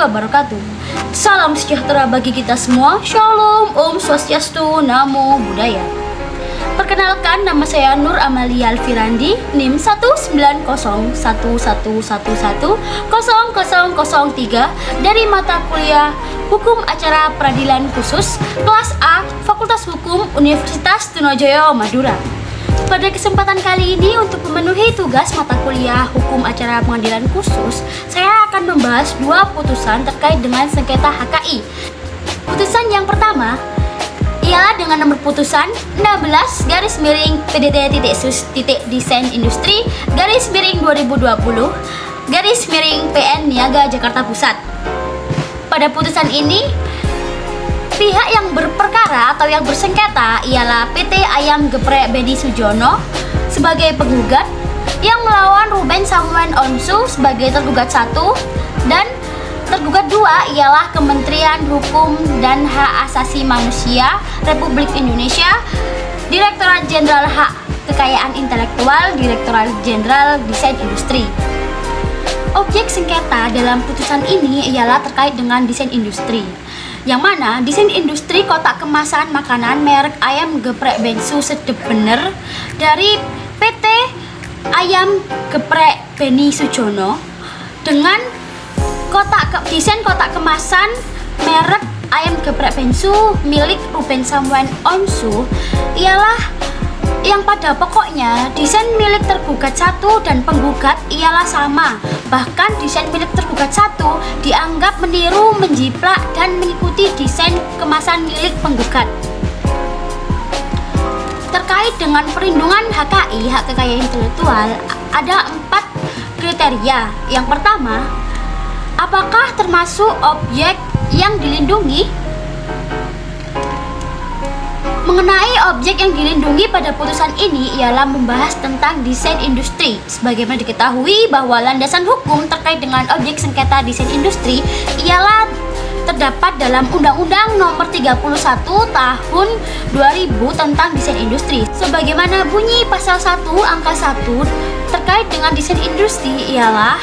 wabarakatuh. Salam sejahtera bagi kita semua. Shalom, Om Swastiastu, Namo Buddhaya. Perkenalkan, nama saya Nur Amalia Alfirandi, NIM 19011110003 dari mata kuliah Hukum Acara Peradilan Khusus kelas A, Fakultas Hukum Universitas Trunojoyo, Madura. Pada kesempatan kali ini, untuk memenuhi tugas mata kuliah Hukum Acara Pengadilan Khusus, saya akan membahas dua putusan terkait dengan sengketa HKI. Putusan yang pertama ialah dengan nomor putusan 16/PDT.Sus.Desain Industri /2020/PN Niaga Jakarta Pusat. Pada putusan ini, pihak yang berperkara atau yang bersengketa ialah PT Ayam Geprek Beni Sujono sebagai penggugat yang melawan Ruben Samuel Onsu sebagai tergugat 1, dan tergugat 2 ialah Kementerian Hukum dan Hak Asasi Manusia Republik Indonesia, Direktorat Jenderal Hak Kekayaan Intelektual, Direktorat Jenderal Desain Industri. Objek sengketa dalam putusan ini ialah terkait dengan desain industri, yang mana desain industri kotak kemasan makanan merek Ayam Geprek Bensu Sedep Bener dari PT Ayam Geprek Beni Sujono dengan desain kotak kemasan merek Ayam Geprek Bensu milik Ruben Samuel Onsu ialah yang pada pokoknya desain milik tergugat 1 dan penggugat ialah sama. Bahkan desain milik tergugat 1 dianggap meniru, menjiplak, dan mengikuti desain kemasan milik penggugat. Terkait dengan perlindungan HKI, hak kekayaan intelektual, ada 4 kriteria. Yang pertama, apakah termasuk objek yang dilindungi? Mengenai objek yang dilindungi pada putusan ini ialah membahas tentang desain industri. Sebagaimana diketahui bahwa landasan hukum terkait dengan objek sengketa desain industri ialah terdapat dalam Undang-Undang Nomor 31 Tahun 2000 tentang desain industri. Sebagaimana bunyi pasal 1 angka 1 terkait dengan desain industri ialah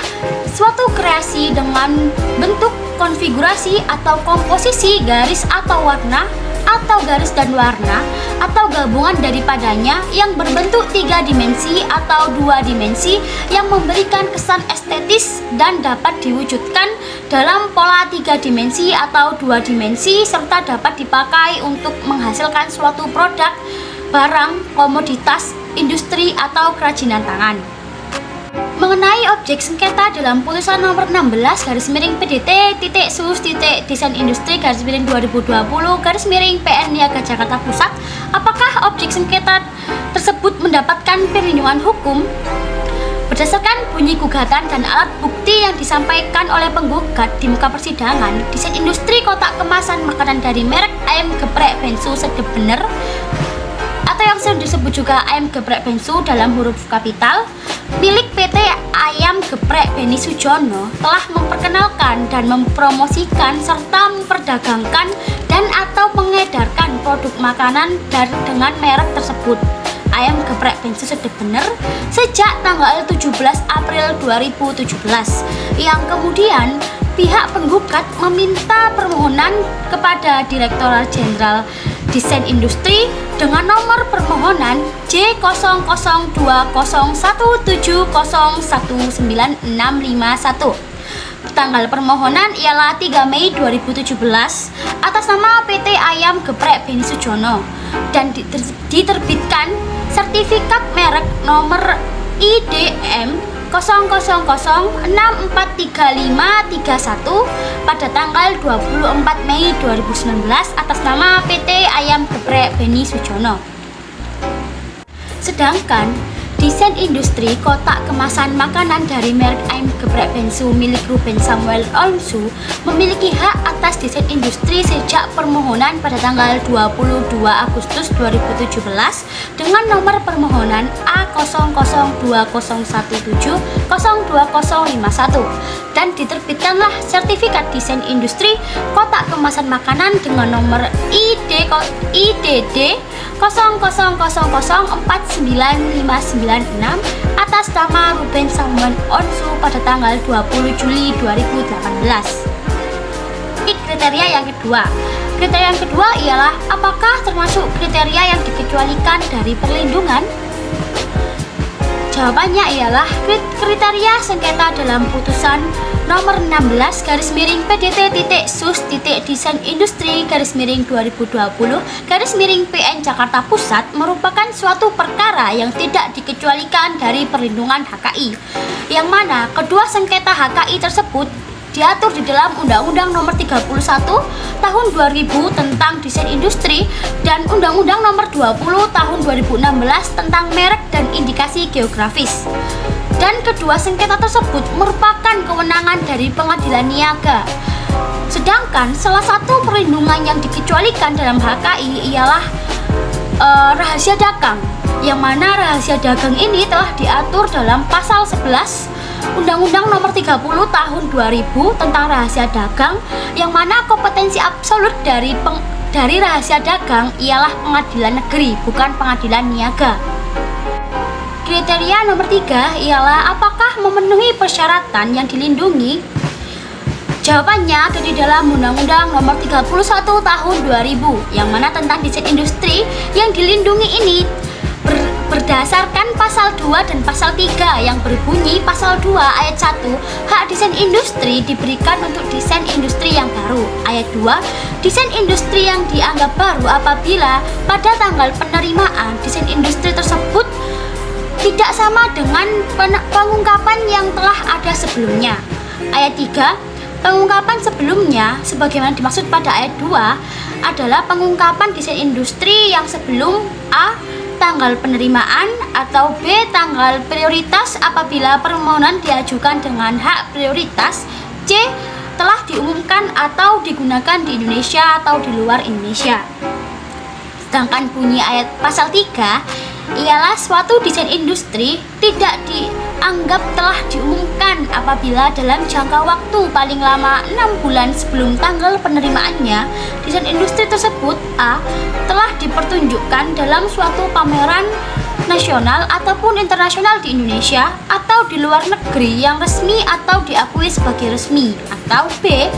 suatu kreasi dengan bentuk konfigurasi atau komposisi garis atau warna atau garis dan warna atau gabungan daripadanya yang berbentuk 3 dimensi atau 2 dimensi yang memberikan kesan estetis dan dapat diwujudkan dalam pola 3 dimensi atau 2 dimensi serta dapat dipakai untuk menghasilkan suatu produk, barang, komoditas, industri atau kerajinan tangan. Mengenai objek sengketa dalam putusan nomor 16/PDT.Sus.Desain Industri /2020/PN Niaga Jakarta Pusat, apakah objek sengketa tersebut mendapatkan perlindungan hukum? Berdasarkan bunyi gugatan dan alat bukti yang disampaikan oleh penggugat di muka persidangan, desain industri kotak kemasan makanan dari merek Ayam Geprek Bensu Sedep Bener atau yang sering disebut juga Ayam Geprek Bensu dalam huruf kapital milik PT Ayam Geprek Beni Sujono telah memperkenalkan dan mempromosikan serta memperdagangkan dan atau mengedarkan produk makanan dengan merek tersebut Ayam Geprek Bensu Sedep Bener sejak tanggal 17 April 2017, yang kemudian pihak penggugat meminta permohonan kepada Direktorat Jenderal Desain Industri dengan nomor permohonan J001017011961. Tanggal permohonan ialah 3 Mei 2017 atas nama PT Ayam Geprek Beni Sujono dan diterbitkan sertifikat merek nomor IDM 0006435531 pada tanggal 24 Mei 2019 atas nama PT Ayam Geprek Beni Sujono. Sedangkan desain industri kotak kemasan makanan dari merek Ayam Geprek Bensu milik Ruben Samuel Onsu memiliki hak atas desain industri sejak permohonan pada tanggal 22 Agustus 2017 dengan nomor permohonan A002017020051 dan diterbitkanlah sertifikat desain industri kotak kemasan makanan dengan nomor IDD 0000495996 atas nama Ruben Samuel Onsu pada tanggal 20 Juli 2018. kriteria yang kedua. Kriteria yang kedua ialah apakah termasuk kriteria yang dikecualikan dari perlindungan? Jawabannya ialah kriteria sengketa dalam putusan nomor 16 garis miring PDT.sus.desain industri garis miring 2020 garis miring PN Jakarta Pusat merupakan suatu perkara yang tidak dikecualikan dari perlindungan HKI, yang mana kedua sengketa HKI tersebut diatur di dalam Undang-Undang Nomor 31 Tahun 2000 tentang Desain Industri dan Undang-Undang Nomor 20 Tahun 2016 tentang Merek dan Indikasi Geografis. Dan kedua sengketa tersebut merupakan kewenangan dari Pengadilan Niaga. Sedangkan salah satu perlindungan yang dikecualikan dalam HKI ialah rahasia dagang, yang mana rahasia dagang ini telah diatur dalam pasal 11 Undang-Undang Nomor 30 Tahun 2000 tentang rahasia dagang, yang mana kompetensi absolut dari rahasia dagang ialah pengadilan negeri, bukan pengadilan niaga. Kriteria nomor 3 ialah apakah memenuhi persyaratan yang dilindungi. Jawabannya ada di dalam Undang-Undang Nomor 31 Tahun 2000, yang mana tentang desain industri yang dilindungi ini berdasarkan pasal 2 dan pasal 3 yang berbunyi pasal 2 ayat 1, hak desain industri diberikan untuk desain industri yang baru. Ayat 2, desain industri yang dianggap baru apabila pada tanggal penerimaan desain industri tersebut tidak sama dengan pengungkapan yang telah ada sebelumnya. Ayat 3, pengungkapan sebelumnya sebagaimana dimaksud pada ayat 2 adalah pengungkapan desain industri yang sebelum A. tanggal penerimaan atau B. tanggal prioritas apabila permohonan diajukan dengan hak prioritas, C. telah diumumkan atau digunakan di Indonesia atau di luar Indonesia. Sedangkan bunyi ayat pasal 3 ialah suatu desain industri tidak dianggap telah diumumkan apabila dalam jangka waktu paling lama 6 bulan sebelum tanggal penerimaannya desain industri tersebut A. telah dipertunjukkan dalam suatu pameran nasional ataupun internasional di Indonesia atau di luar negeri yang resmi atau diakui sebagai resmi, atau B.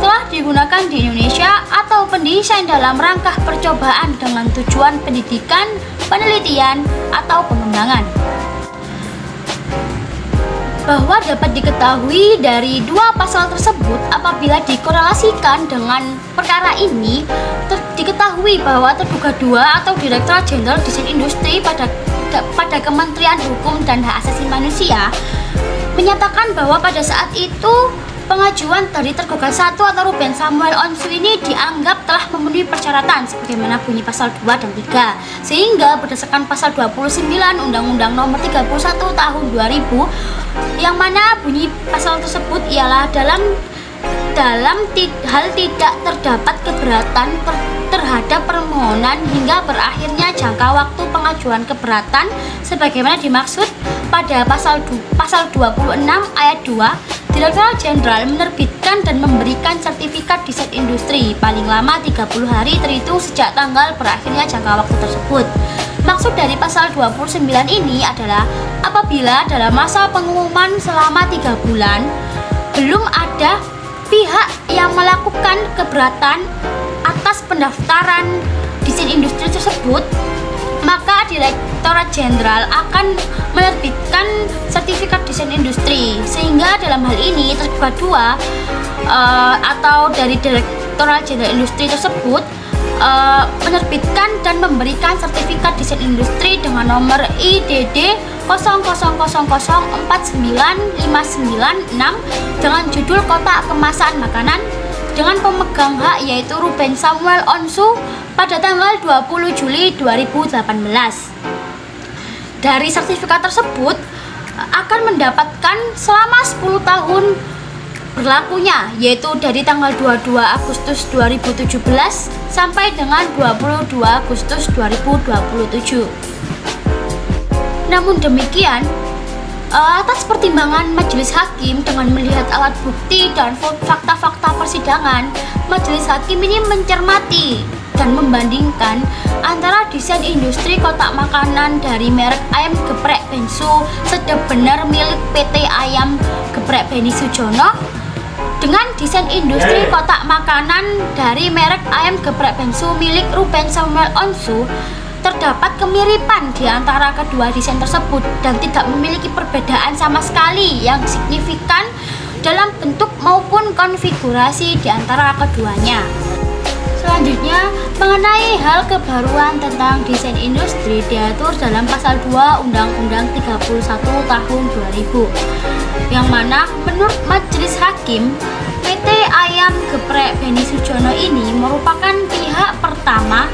telah digunakan di Indonesia atau pendesain dalam rangka percobaan dengan tujuan pendidikan, penelitian, atau pengembangan. Bahwa dapat diketahui dari dua pasal tersebut apabila dikorelasikan dengan perkara ini, diketahui bahwa terduga 2 atau Direktorat Jenderal Desain Industri pada Kementerian Hukum dan Hak Asasi Manusia menyatakan bahwa pada saat itu pengajuan dari tergugat 1 atau Ruben Samuel Onsu ini dianggap telah memenuhi persyaratan sebagaimana bunyi pasal 2 dan 3, sehingga berdasarkan pasal 29 Undang-Undang Nomor 31 Tahun 2000 yang mana bunyi pasal tersebut ialah dalam hal tidak terdapat keberatan terhadap permohonan hingga berakhirnya jangka waktu pengajuan keberatan sebagaimana dimaksud pada pasal 26 ayat 2. Direktorat Jenderal menerbitkan dan memberikan sertifikat desain industri paling lama 30 hari terhitung sejak tanggal berakhirnya jangka waktu tersebut. Maksud dari pasal 29 ini adalah apabila dalam masa pengumuman selama 3 bulan belum ada pihak yang melakukan keberatan atas pendaftaran desain industri tersebut, maka Direktorat Jenderal akan menerbitkan sertifikat desain industri, sehingga dalam hal ini tergugat 2 atau dari Direktorat Jenderal Industri tersebut menerbitkan dan memberikan sertifikat desain industri dengan nomor IDD 00004959 dengan judul kotak kemasan makanan dengan pemegang hak yaitu Ruben Samuel Onsu pada tanggal 20 Juli 2018. Dari sertifikat tersebut akan mendapatkan selama 10 tahun berlakunya, yaitu dari tanggal 22 Agustus 2017 sampai dengan 22 Agustus 2027. Namun demikian, atas pertimbangan majelis hakim dengan melihat alat bukti dan fakta-fakta persidangan, majelis hakim ini mencermati dan membandingkan antara desain industri kotak makanan dari merek ayam geprek Bensu Sedap Bener milik PT Ayam Geprek Beni Sujono Dengan desain industri kotak makanan dari merek ayam geprek Bensu milik Ruben Samuel Onsu, terdapat kemiripan di antara kedua desain tersebut dan tidak memiliki perbedaan sama sekali yang signifikan dalam bentuk maupun konfigurasi di antara keduanya. Selanjutnya, mengenai hal kebaruan tentang desain industri diatur dalam pasal 2 Undang-Undang 31 tahun 2000, yang mana menurut Majelis Hakim, PT Ayam Geprek Beni Sujono ini merupakan pihak pertama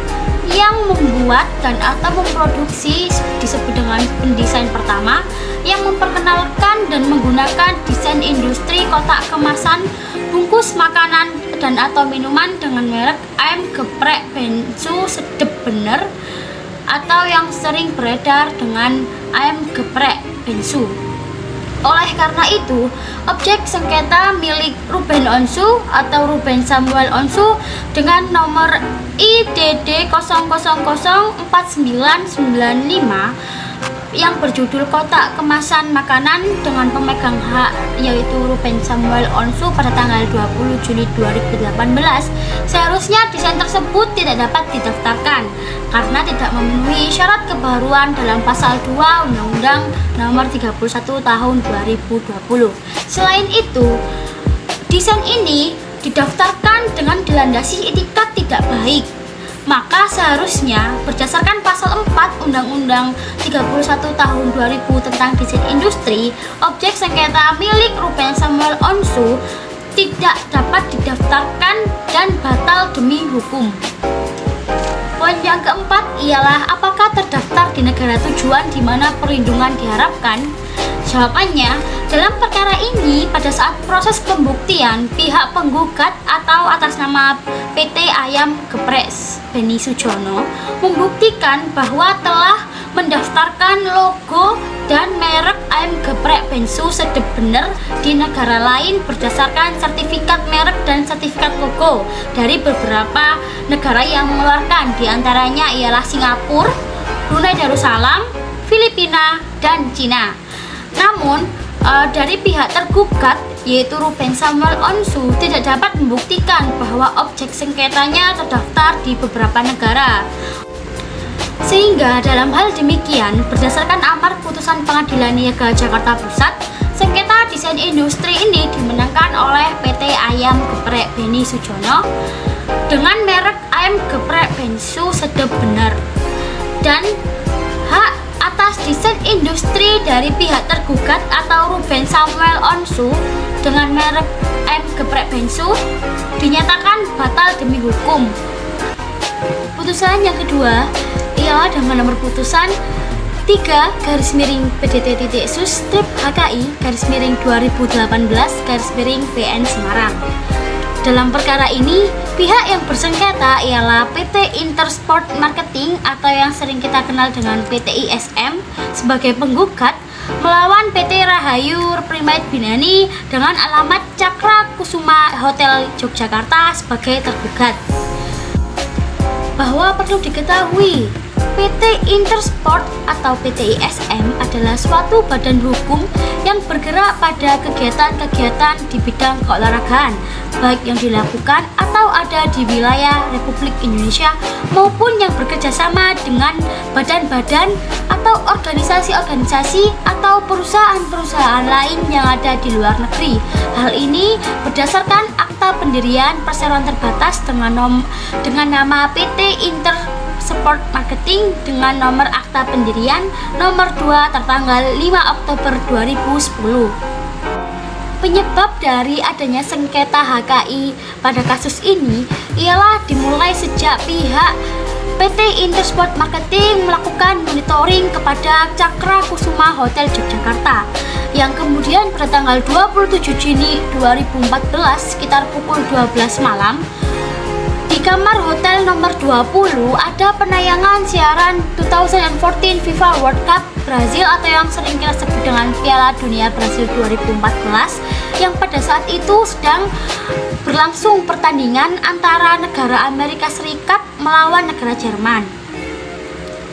yang membuat dan atau memproduksi, disebut dengan pendesain pertama, yang memperkenalkan dan menggunakan desain industri kotak kemasan bungkus makanan dan atau minuman dengan merek ayam geprek Bensu Sedep Bener atau yang sering beredar dengan ayam geprek Bensu. Oleh karena itu, objek sengketa milik Ruben Onsu atau Ruben Samuel Onsu dengan nomor IDD 004995 yang berjudul kotak kemasan makanan dengan pemegang hak yaitu Ruben Samuel Onsu pada tanggal 20 Juli 2018, seharusnya desain tersebut tidak dapat didaftarkan karena tidak memenuhi syarat kebaruan dalam pasal 2 Undang-Undang nomor 31 tahun 2020. Selain itu, desain ini didaftarkan dengan dilandasi etikat tidak baik. Maka seharusnya berdasarkan pasal 4 Undang-Undang 31 tahun 2000 tentang desain industri, objek sengketa milik Ruben Samuel Onsu tidak dapat didaftarkan dan batal demi hukum. Poin yang keempat ialah apakah terdaftar di negara tujuan di mana perlindungan diharapkan? Jawabannya, dalam perkara ini pada saat proses pembuktian, pihak penggugat atau atas nama PT Ayam Geprek Beni Sujono membuktikan bahwa telah mendaftarkan logo dan merek ayam geprek Bensu Sedep Bener di negara lain berdasarkan sertifikat merek dan sertifikat logo dari beberapa negara yang mengeluarkan, diantaranya ialah Singapura, Brunei Darussalam, Filipina, dan Cina. Namun, dari pihak tergugat yaitu Ruben Samuel Onsu tidak dapat membuktikan bahwa objek sengketanya terdaftar di beberapa negara. Sehingga dalam hal demikian, berdasarkan amar putusan Pengadilan Niaga Jakarta Pusat, sengketa desain industri ini dimenangkan oleh PT Ayam Geprek Beni Sujono dengan merek ayam geprek Bensu Sedep Bener, dan hak atas desain industri dari pihak tergugat atau Ruben Samuel Onsu dengan merek ayam geprek Bensu dinyatakan batal demi hukum. Putusan yang kedua ialah dengan nomor putusan 3/PDT-HKI/2018/PN Semarang. Dalam perkara ini, pihak yang bersengketa ialah PT Intersport Marketing atau yang sering kita kenal dengan PT ISM sebagai penggugat melawan PT Rahayu Primate Binani dengan alamat Cakra Kusuma Hotel Yogyakarta sebagai tergugat. Bahwa perlu diketahui, PT Intersport atau PT ISM adalah suatu badan hukum yang bergerak pada kegiatan-kegiatan di bidang keolahragaan, baik yang dilakukan atau ada di wilayah Republik Indonesia maupun yang bekerjasama dengan badan-badan atau organisasi-organisasi atau perusahaan-perusahaan lain yang ada di luar negeri. Hal ini berdasarkan akta pendirian perseroan terbatas dengan nama PT Intersport Marketing dengan nomor akta pendirian nomor 2 tertanggal 5 Oktober 2010. Penyebab dari adanya sengketa HKI pada kasus ini ialah dimulai sejak pihak PT Intersport Marketing melakukan monitoring kepada Cakra Kusuma Hotel Yogyakarta yang kemudian pada tanggal 27 Juni 2014 sekitar pukul 12 malam di kamar hotel nomor 20 ada penayangan siaran 2014 FIFA World Cup Brazil atau yang sering kita sebut dengan Piala Dunia Brazil 2014 yang pada saat itu sedang berlangsung pertandingan antara negara Amerika Serikat melawan negara Jerman,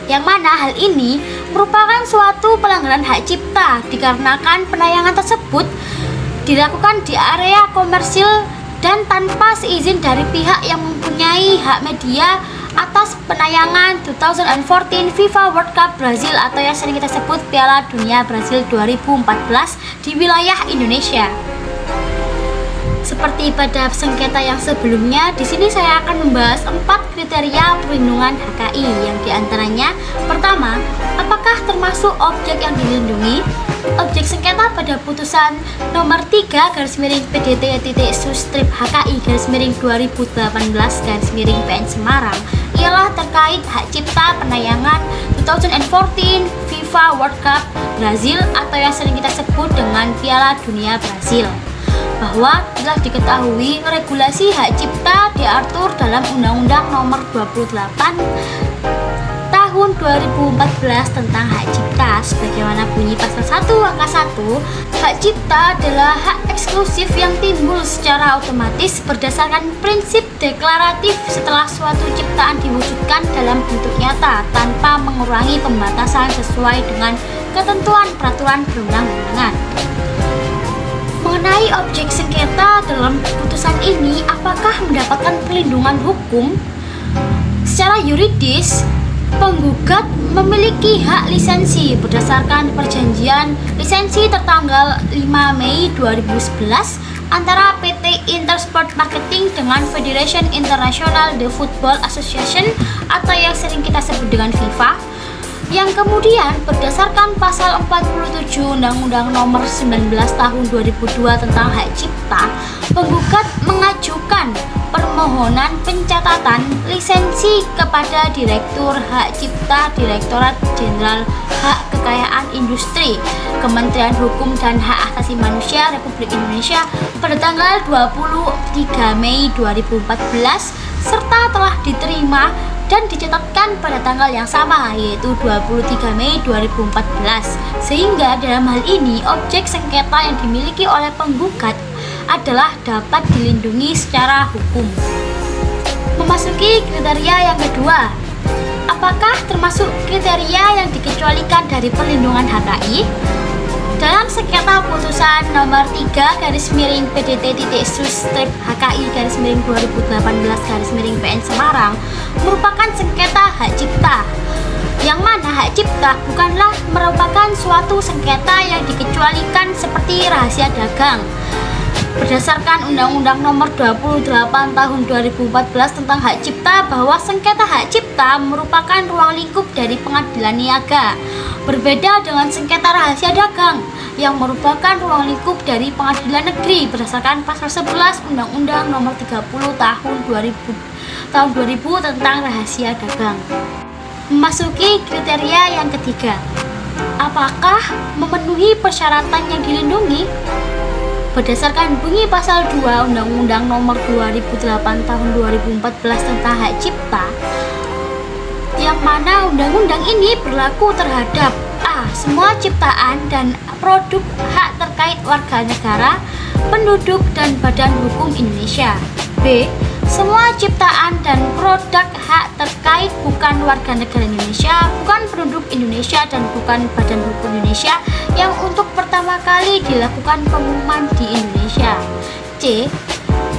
yang mana hal ini merupakan suatu pelanggaran hak cipta dikarenakan penayangan tersebut dilakukan di area komersil dan tanpa seizin dari pihak yang mempunyai hak media atas penayangan 2014 FIFA World Cup Brazil atau yang sering kita sebut Piala Dunia Brazil 2014 di wilayah Indonesia. Seperti pada sengketa yang sebelumnya, di sini saya akan membahas 4 kriteria perlindungan HKI yang diantaranya: pertama, apakah termasuk objek yang dilindungi? Objek sengketa pada putusan nomor 3 PDT-HKI-2018-PN Semarang ialah terkait hak cipta penayangan 2014 FIFA World Cup Brazil atau yang sering kita sebut dengan Piala Dunia Brazil, bahwa telah diketahui regulasi hak cipta diatur dalam Undang-Undang Nomor 28 Tahun 2014 tentang hak cipta. Sebagaimana bunyi pasal 1 angka 1, hak cipta adalah hak eksklusif yang timbul secara otomatis berdasarkan prinsip deklaratif setelah suatu ciptaan diwujudkan dalam bentuk nyata tanpa mengurangi pembatasan sesuai dengan ketentuan peraturan perundang-undangan. Mengenai objek sengketa dalam putusan ini, apakah mendapatkan perlindungan hukum? Secara yuridis, penggugat memiliki hak lisensi berdasarkan perjanjian lisensi tertanggal 5 Mei 2011 antara PT Intersport Marketing dengan Federation International de Football Association atau yang sering kita sebut dengan FIFA, yang kemudian berdasarkan pasal 47 Undang-Undang Nomor 19 Tahun 2002 tentang hak cipta, penggugat mengajukan permohonan pencatatan lisensi kepada Direktur Hak Cipta Direktorat Jenderal Hak Kekayaan Industri Kementerian Hukum dan Hak Asasi Manusia Republik Indonesia pada tanggal 23 Mei 2014 serta telah diterima dan dicatatkan pada tanggal yang sama, yaitu 23 Mei 2014, sehingga dalam hal ini objek sengketa yang dimiliki oleh penggugat adalah dapat dilindungi secara hukum. Memasuki kriteria yang kedua, apakah termasuk kriteria yang dikecualikan dari perlindungan HKI? Dalam sengketa putusan nomor 3 PDT-HKI-2018-PN Semarang merupakan sengketa hak cipta, yang mana hak cipta bukanlah merupakan suatu sengketa yang dikecualikan seperti rahasia dagang. Berdasarkan Undang-Undang Nomor 28 Tahun 2014 tentang hak cipta, bahwa sengketa hak cipta merupakan ruang lingkup dari pengadilan niaga, berbeda dengan sengketa rahasia dagang yang merupakan ruang lingkup dari pengadilan negeri berdasarkan pasal 11 Undang-Undang Nomor 30 Tahun 2000 tentang rahasia dagang. Memasuki kriteria yang ketiga, apakah memenuhi persyaratan yang dilindungi? Berdasarkan bunyi pasal 2 Undang-Undang Nomor 2008 Tahun 2014 tentang hak cipta, yang mana undang-undang ini berlaku terhadap A. Semua ciptaan dan produk hak terkait warga negara, penduduk dan badan hukum Indonesia. B. Semua ciptaan dan produk hak terkait bukan warga negara Indonesia, bukan penduduk Indonesia dan bukan badan hukum Indonesia yang untuk pertama kali dilakukan pengumuman di Indonesia. C.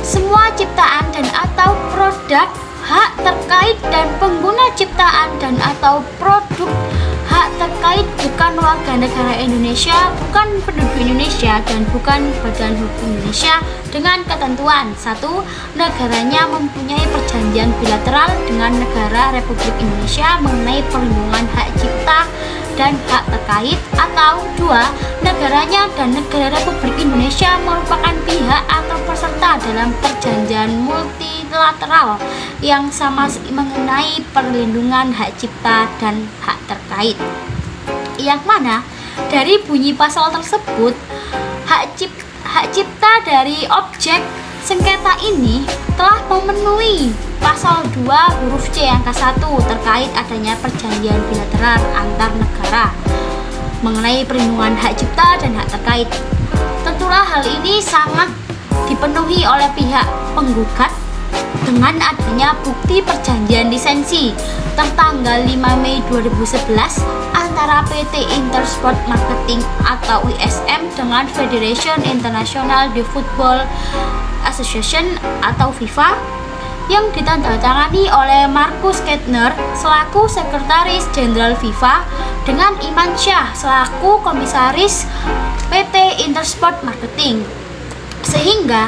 Semua ciptaan dan atau produk hak terkait dan pengguna ciptaan dan atau produk hak terkait bukan warga negara Indonesia, bukan penduduk Indonesia dan bukan badan hukum Indonesia dengan ketentuan: 1. Negaranya mempunyai perjanjian bilateral dengan negara Republik Indonesia mengenai perlindungan hak cipta dan hak terkait, atau 2. Negaranya dan negara Republik Indonesia merupakan pihak atau peserta dalam perjanjian multilateral yang sama mengenai perlindungan hak cipta dan hak terkait. Yang mana dari bunyi pasal tersebut, hak cipta dari objek sengketa ini telah memenuhi pasal 2 huruf C angka 1 terkait adanya perjanjian bilateral antar negara mengenai perlindungan hak cipta dan hak terkait. Tentulah hal ini sangat dipenuhi oleh pihak penggugat dengan adanya bukti perjanjian lisensi tertanggal 5 Mei 2011 antara PT Intersport Marketing atau ISM dengan Federation International de Football Association atau FIFA yang ditandatangani oleh Markus Kettner selaku Sekretaris Jenderal FIFA dengan Iman Syah selaku Komisaris PT Intersport Marketing. Sehingga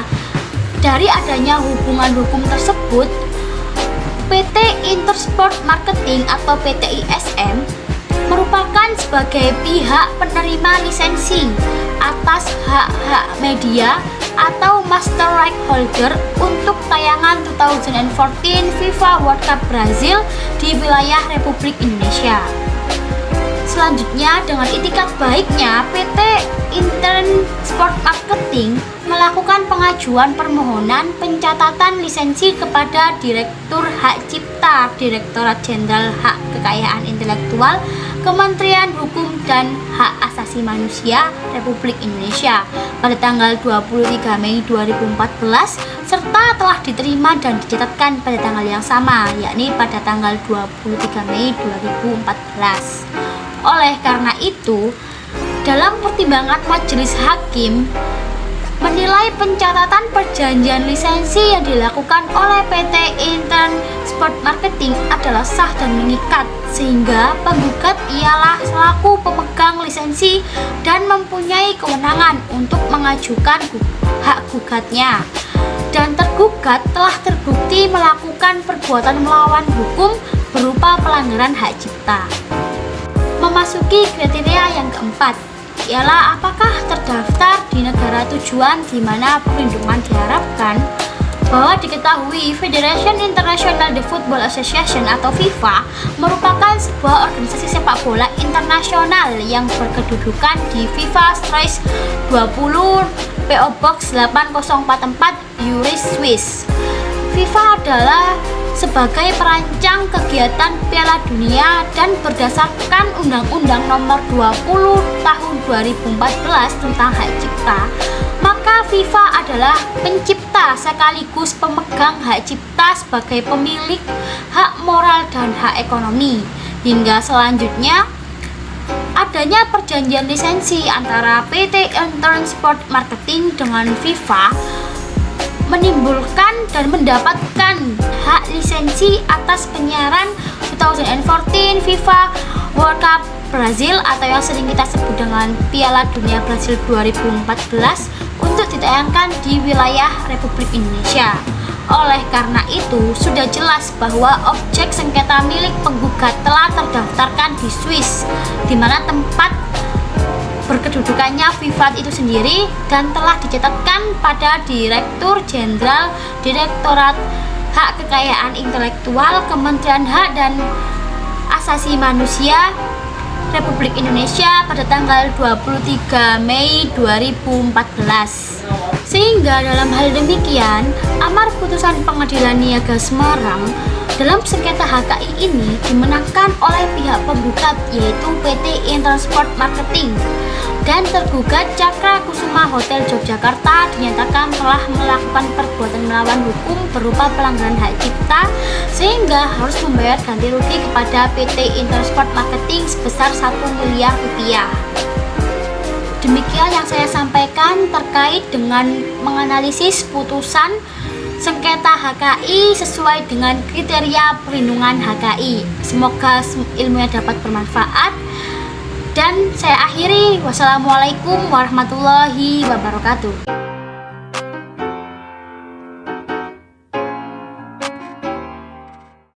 dari adanya hubungan hukum tersebut, PT Intersport Marketing atau PT ISM merupakan sebagai pihak penerima lisensi atas hak-hak media atau master right holder untuk tayangan 2014 FIFA World Cup Brazil di wilayah Republik Indonesia. Selanjutnya, dengan itikat baiknya, PT Intersport Marketing melakukan pengajuan permohonan pencatatan lisensi kepada Direktur Hak Cipta Direktorat Jenderal Hak Kekayaan Intelektual Kementerian Hukum dan Hak Asasi Manusia Republik Indonesia pada tanggal 23 Mei 2014 serta telah diterima dan dicatatkan pada tanggal yang sama, yakni pada tanggal 23 Mei 2014. Oleh karena itu, dalam pertimbangan majelis hakim menilai pencatatan perjanjian lisensi yang dilakukan oleh PT Intersport Marketing adalah sah dan mengikat, sehingga penggugat ialah selaku pemegang lisensi dan mempunyai kewenangan untuk mengajukan hak gugatnya, dan tergugat telah terbukti melakukan perbuatan melawan hukum berupa pelanggaran hak cipta. Memasuki kriteria yang keempat ialah apakah terdaftar di negara tujuan di mana perlindungan diharapkan, bahwa diketahui Federation International de Football Association atau FIFA merupakan sebuah organisasi sepak bola internasional yang berkedudukan di FIFA Strasse 20 PO Box 8044 Zurich, Swiss. FIFA adalah sebagai perancang kegiatan Piala Dunia dan berdasarkan Undang-Undang Nomor 20 Tahun 2014 tentang hak cipta, maka FIFA adalah pencipta sekaligus pemegang hak cipta sebagai pemilik hak moral dan hak ekonomi. Hingga selanjutnya, adanya perjanjian lisensi antara PT Intersport Marketing dengan FIFA menimbulkan dan mendapatkan hak lisensi atas penyiaran 2014 FIFA World Cup Brazil atau yang sering kita sebut dengan Piala Dunia Brazil 2014 untuk ditayangkan di wilayah Republik Indonesia. Oleh karena itu, sudah jelas bahwa objek sengketa milik penggugat telah terdaftarkan di Swiss, di mana tempat berkedudukannya FIFA itu sendiri, dan telah dicatatkan pada Direktur Jenderal Direktorat Hak Kekayaan Intelektual Kementerian Hak dan Asasi Manusia Republik Indonesia pada tanggal 23 Mei 2014. Sehingga dalam hal demikian, amar putusan Pengadilan Niaga Semarang dalam sengketa HKI ini dimenangkan oleh pihak penggugat, yaitu PT Intersport Marketing, dan tergugat Cakra Kusuma Hotel Yogyakarta dinyatakan telah melakukan perbuatan melawan hukum berupa pelanggaran hak cipta, sehingga harus membayar ganti rugi kepada PT Intersport Marketing sebesar 1 miliar rupiah. Demikian yang saya sampaikan terkait dengan menganalisis putusan sengketa HKI sesuai dengan kriteria perlindungan HKI. Semoga ilmunya dapat bermanfaat. Dan saya akhiri, wassalamualaikum warahmatullahi wabarakatuh.